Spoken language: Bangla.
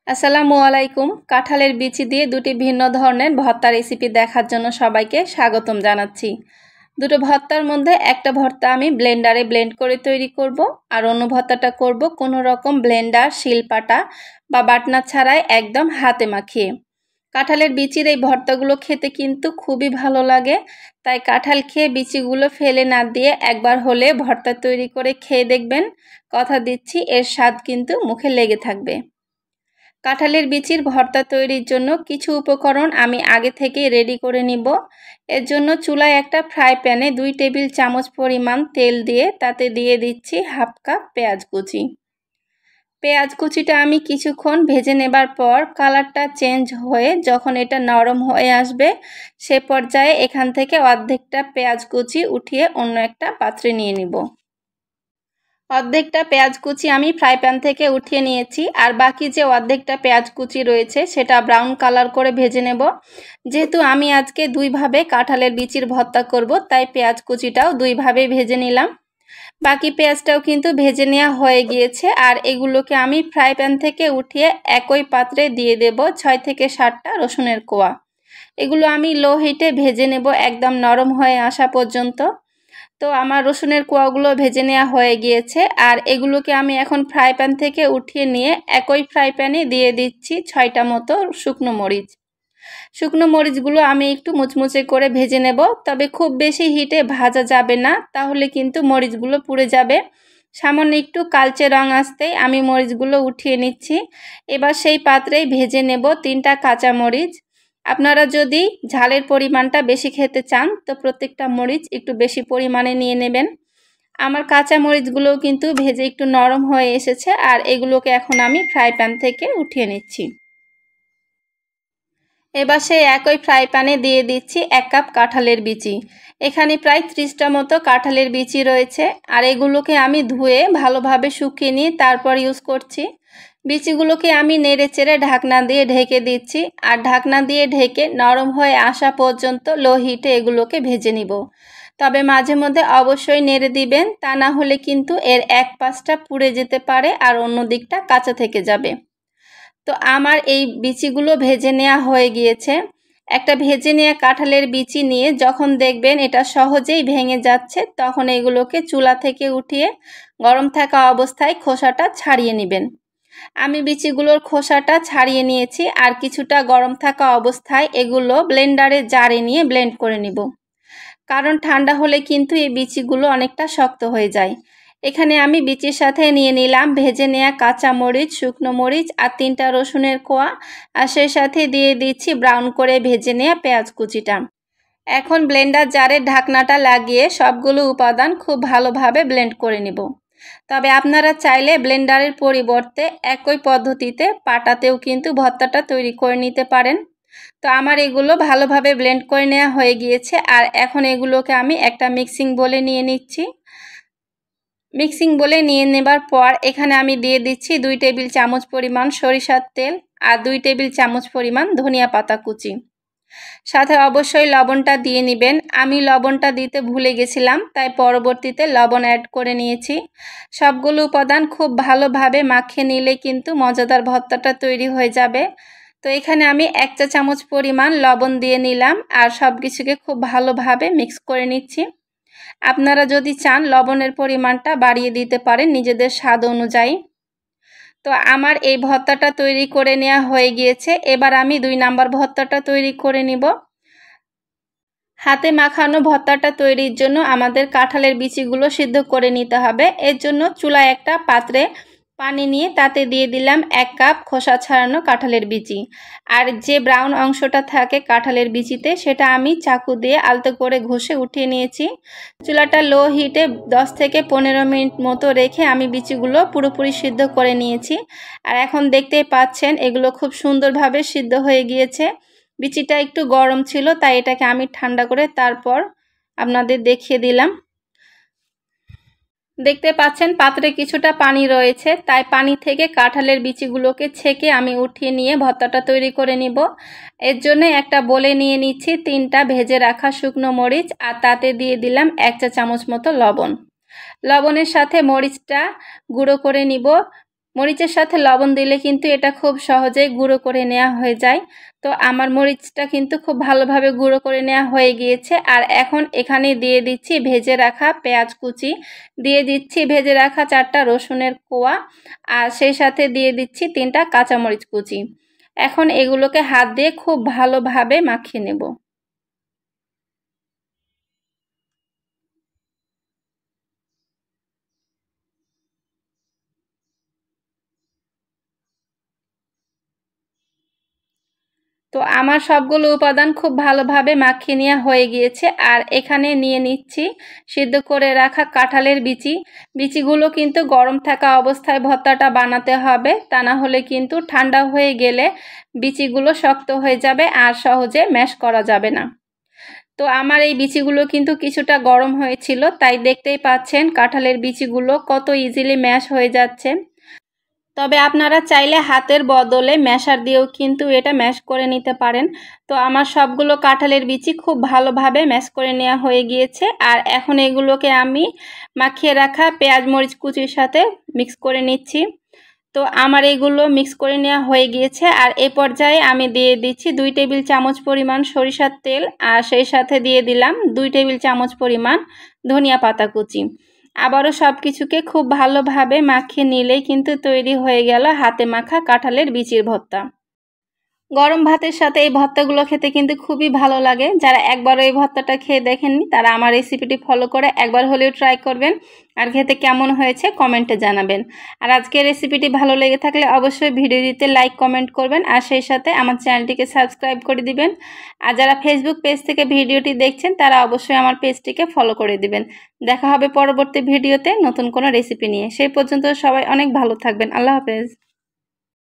আসসালামু আলাইকুম। কাঁঠালের বিচি দিয়ে দুটি ভিন্ন ধরনের ভর্তা রেসিপি দেখার জন্য সবাইকে স্বাগতম জানাচ্ছি। দুটো ভর্তার মধ্যে একটা ভর্তা আমি ব্লেন্ডারে ব্লেন্ড করে তৈরি করব, আর অন্য ভর্তাটা করব কোনো রকম ব্লেন্ডার, শিলপাটা বা বাটনা ছাড়াই একদম হাতে মাখিয়ে। কাঁঠালের বিচির এই ভর্তাগুলো খেতে কিন্তু খুবই ভালো লাগে, তাই কাঁঠাল খেয়ে বিচিগুলো ফেলে না দিয়ে একবার হলে ভর্তা তৈরি করে খেয়ে দেখবেন। কথা দিচ্ছি এর স্বাদ কিন্তু মুখে লেগে থাকবে। কাঁঠালের বিচির ভর্তা তৈরির জন্য কিছু উপকরণ আমি আগে থেকেই রেডি করে নিব। এর জন্য চুলায় একটা ফ্রাই প্যানে 2 টেবিল চামচ পরিমাণ তেল দিয়ে তাতে দিয়ে দিচ্ছি হাফ কাপ পেঁয়াজ কুচি। পেঁয়াজ কুচিটা আমি কিছুক্ষণ ভেজে নেবার পর কালারটা চেঞ্জ হয়ে যখন এটা নরম হয়ে আসবে, সে পর্যায়ে এখান থেকে অর্ধেকটা পেঁয়াজ কুচি উঠিয়ে অন্য একটা পাত্রে নিয়ে নিব। অর্ধেকটা পেঁয়াজ কুচি আমি ফ্রাই প্যান থেকে উঠিয়ে নিয়েছি, আর বাকি যে অর্ধেকটা পেঁয়াজ কুচি রয়েছে সেটা ব্রাউন কালার করে ভেজে নেব। যেহেতু আমি আজকে দুইভাবে কাঁঠালের বিচির ভর্তা করব, তাই পেঁয়াজ কুচিটাও দুইভাবেই ভেজে নিলাম। বাকি পেঁয়াজটাও কিন্তু ভেজে নেওয়া হয়ে গিয়েছে, আর এগুলোকে আমি ফ্রাই প্যান থেকে উঠিয়ে একই পাত্রে দিয়ে দেব 6 থেকে 7টা রসুনের কোয়া। এগুলো আমি লো হিটে ভেজে নেব একদম নরম হয়ে আসা পর্যন্ত। তো আমার রসুনের কোয়াগুলো ভেজে নেওয়া হয়ে গিয়েছে, আর এগুলোকে আমি এখন ফ্রাই প্যান থেকে উঠিয়ে নিয়ে একই ফ্রাই প্যানে দিয়ে দিচ্ছি 6টা মতো শুকনো মরিচ। শুকনো মরিচগুলো আমি একটু মুচমুচে করে ভেজে নেব, তবে খুব বেশি হিটে ভাজা যাবে না, তাহলে কিন্তু মরিচগুলো পুড়ে যাবে। সামান্য একটু কালচে রং আসতেই আমি মরিচগুলো উঠিয়ে নিচ্ছি। এবার সেই পাত্রেই ভেজে নেব 3টা কাঁচা মরিচ। আপনারা যদি ঝালের পরিমাণটা বেশি খেতে চান তো প্রত্যেকটা মরিচ একটু বেশি পরিমাণে নিয়ে নেবেন। আমার কাঁচা মরিচগুলোও কিন্তু ভেজে একটু নরম হয়ে এসেছে, আর এগুলোকে এখন আমি ফ্রাই প্যান থেকে উঠিয়ে নিচ্ছি। এবার সেই একই ফ্রাই প্যানে দিয়ে দিচ্ছি 1 কাপ কাঁঠালের বিচি। এখানে প্রায় 30টা মতো কাঁঠালের বিচি রয়েছে, আর এগুলোকে আমি ধুয়ে ভালোভাবে শুকিয়ে নিয়ে তারপর ইউজ করছি। বিচিগুলোকে আমি নেড়ে চেড়ে ঢাকনা দিয়ে ঢেকে দিচ্ছি, আর ঢাকনা দিয়ে ঢেকে নরম হয়ে আসা পর্যন্ত লো হিটে এগুলোকে ভেজে নিব। তবে মাঝে মধ্যে অবশ্যই নেড়ে দিবেন, তা না হলে কিন্তু এর এক পাশটা পুড়ে যেতে পারে আর অন্য দিকটা কাঁচা থেকে যাবে। তো আমার এই বিচিগুলো ভেজে নেওয়া হয়ে গিয়েছে। একটা ভেজে নেওয়া কাঁঠালের বিচি নিয়ে যখন দেখবেন এটা সহজেই ভেঙে যাচ্ছে, তখন এগুলোকে চুলা থেকে উঠিয়ে গরম থাকা অবস্থায় খোসাটা ছাড়িয়ে নেবেন। আমি বিচিগুলোর খোসাটা ছাড়িয়ে নিয়েছি, আর কিছুটা গরম থাকা অবস্থায় এগুলো ব্লেন্ডারে জারে নিয়ে ব্লেন্ড করে নিব, কারণ ঠান্ডা হলে কিন্তু এই বিচিগুলো অনেকটা শক্ত হয়ে যায়। এখানে আমি বিচির সাথে নিয়ে নিলাম ভেজে নেওয়া কাঁচা মরিচ, শুকনো মরিচ আর 3টা রসুনের কোয়া, আর সেই সাথে দিয়ে দিচ্ছি ব্রাউন করে ভেজে নেওয়া পেঁয়াজ কুচিটা। এখন ব্লেন্ডার জারের ঢাকনাটা লাগিয়ে সবগুলো উপাদান খুব ভালোভাবে ব্লেন্ড করে নিব। তবে আপনারা চাইলে ব্লেন্ডারের পরিবর্তে একই পদ্ধতিতে পাটাতেও কিন্তু ভর্তাটা তৈরি করে নিতে পারেন। তো আমার এগুলো ভালোভাবে ব্লেন্ড করে নেওয়া হয়ে গিয়েছে, আর এখন এগুলোকে আমি একটা মিক্সিং বোলে নিয়ে নিচ্ছি। মিক্সিং বোলে নিয়ে নেবার পর এখানে আমি দিয়ে দিচ্ছি 2 টেবিল চামচ পরিমাণ সরিষার তেল আর 2 টেবিল চামচ পরিমাণ ধনিয়া পাতা কুচি। সাথে অবশ্যই লবণটা দিয়ে নেবেন। আমি লবণটা দিতে ভুলে গেছিলাম, তাই পরবর্তীতে লবণ অ্যাড করে নিয়েছি। সবগুলো উপাদান খুব ভালোভাবে মাখিয়ে নিলে কিন্তু মজাদার ভর্তাটা তৈরি হয়ে যাবে। তো এখানে আমি 1 চা চামচ পরিমাণ লবণ দিয়ে নিলাম, আর সব কিছুকে খুব ভালোভাবে মিক্স করে নিচ্ছি। আপনারা যদি চান লবণের পরিমাণটা বাড়িয়ে দিতে পারেন নিজেদের স্বাদ অনুযায়ী। তো আমার এই ভর্তাটা তৈরি করে নেওয়া হয়ে গিয়েছে। এবার আমি 2 নাম্বার ভর্তাটা তৈরি করে নিব। হাতে মাখানো ভর্তাটা তৈরির জন্য আমাদের কাঁঠালের বিচিগুলো সিদ্ধ করে নিতে হবে। এর জন্য চুলায় একটা পাত্রে পানি নিয়ে তাতে দিয়ে দিলাম 1 কাপ খোসা ছাড়ানো কাঁঠালের বিচি, আর যে ব্রাউন অংশটা থাকে কাঁঠালের বিচিতে সেটা আমি চাকু দিয়ে আলতো করে ঘষে উঠিয়ে নিয়েছি। চুলাটা লো হিটে 10 থেকে 15 মিনিট মতো রেখে আমি বিচিগুলো পুরোপুরি সিদ্ধ করে নিয়েছি, আর এখন দেখতেই পাচ্ছেন এগুলো খুব সুন্দরভাবে সিদ্ধ হয়ে গিয়েছে। বিচিটা একটু গরম ছিল, তাই এটাকে আমি ঠান্ডা করে তারপর আপনাদের দেখিয়ে দিলাম। দেখতে পাচ্ছেন পাত্রে কিছুটা পানি রয়েছে, তাই পানি থেকে কাঁঠালের বিচিগুলোকে ছেঁকে আমি উঠিয়ে নিয়ে ভর্তাটা তৈরি করে নিব। এর জন্য একটা বোলে নিয়ে নিচ্ছি 3টা ভেজে রাখা শুকনো মরিচ, আর তাতে দিয়ে দিলাম 1 চা চামচ মতো লবণ। লবণের সাথে মরিচটা গুঁড়ো করে নিব। মরিচের সাথে লবণ দিলে কিন্তু এটা খুব সহজেই গুঁড়ো করে নেওয়া হয়ে যায়। তো আমার মরিচটা কিন্তু খুব ভালোভাবে গুঁড়ো করে নেওয়া হয়ে গিয়েছে। আর এখন এখানে দিয়ে দিচ্ছি ভেজে রাখা পেঁয়াজ কুচি, দিয়ে দিচ্ছি ভেজে রাখা 4টা রসুনের কোয়া, আর সেই সাথে দিয়ে দিচ্ছি 3টা কাঁচামরিচ কুচি। এখন এগুলোকে হাত দিয়ে খুব ভালোভাবে মাখিয়ে নেব। তো আমার সবগুলো উপাদান খুব ভালোভাবে মাখিয়ে নেওয়া হয়ে গিয়েছে। আর এখানে নিয়ে নিচ্ছি সিদ্ধ করে রাখা কাঁঠালের বিচিগুলো কিন্তু গরম থাকা অবস্থায় ভর্তাটা বানাতে হবে, তা না হলে কিন্তু ঠান্ডা হয়ে গেলে বিচিগুলো শক্ত হয়ে যাবে আর সহজে ম্যাশ করা যাবে না। তো আমার এই বিচিগুলো কিন্তু কিছুটা গরম হয়েছিল, তাই দেখতেই পাচ্ছেন কাঁঠালের বিচিগুলো কত ইজিলি ম্যাশ হয়ে যাচ্ছে। তবে আপনারা চাইলে হাতের বদলে ম্যাশার দিয়েও কিন্তু এটা ম্যাশ করে নিতে পারেন। তো আমার সবগুলো কাঁঠালের বিচি খুব ভালোভাবে ম্যাশ করে নেওয়া হয়ে গিয়েছে। আর এখন এগুলোকে আমি মাখিয়ে রাখা পেঁয়াজ মরিচ কুচির সাথে মিক্স করে নিচ্ছি। তো আমার এগুলো মিক্স করে নেওয়া হয়ে গিয়েছে। আর এই পর্যায়ে আমি দিয়ে দিচ্ছি 2 টেবিল চামচ পরিমাণ সরিষার তেল, আর সেই সাথে দিয়ে দিলাম 2 টেবিল চামচ পরিমাণ ধনিয়া পাতা কুচি। আবারও সব কিছুকে খুব ভালোভাবে মাখিয়ে নিলেই কিন্তু তৈরি হয়ে গেল হাতে মাখা কাঁঠালের বিচির ভর্তা। গরম ভাতের সাথে এই ভর্তাগুলো খেতে কিন্তু খুবই ভালো লাগে। যারা একবারও এই ভর্তাটা খেয়ে দেখেননি তারা আমার রেসিপিটি ফলো করে একবার হলেও ট্রাই করবেন, আর খেতে কেমন হয়েছে কমেন্টে জানাবেন। আর আজকের রেসিপিটি ভালো লেগে থাকলে অবশ্যই ভিডিওটিতে লাইক কমেন্ট করবেন, আর সেই সাথে আমার চ্যানেলটিকে সাবস্ক্রাইব করে দিবেন। আর যারা ফেসবুক পেজ থেকে ভিডিওটি দেখছেন তারা অবশ্যই আমার পেজটিকে ফলো করে দিবেন। দেখা হবে পরবর্তী ভিডিওতে নতুন কোনো রেসিপি নিয়ে। সেই পর্যন্ত সবাই অনেক ভালো থাকবেন। আল্লাহ হাফেজ।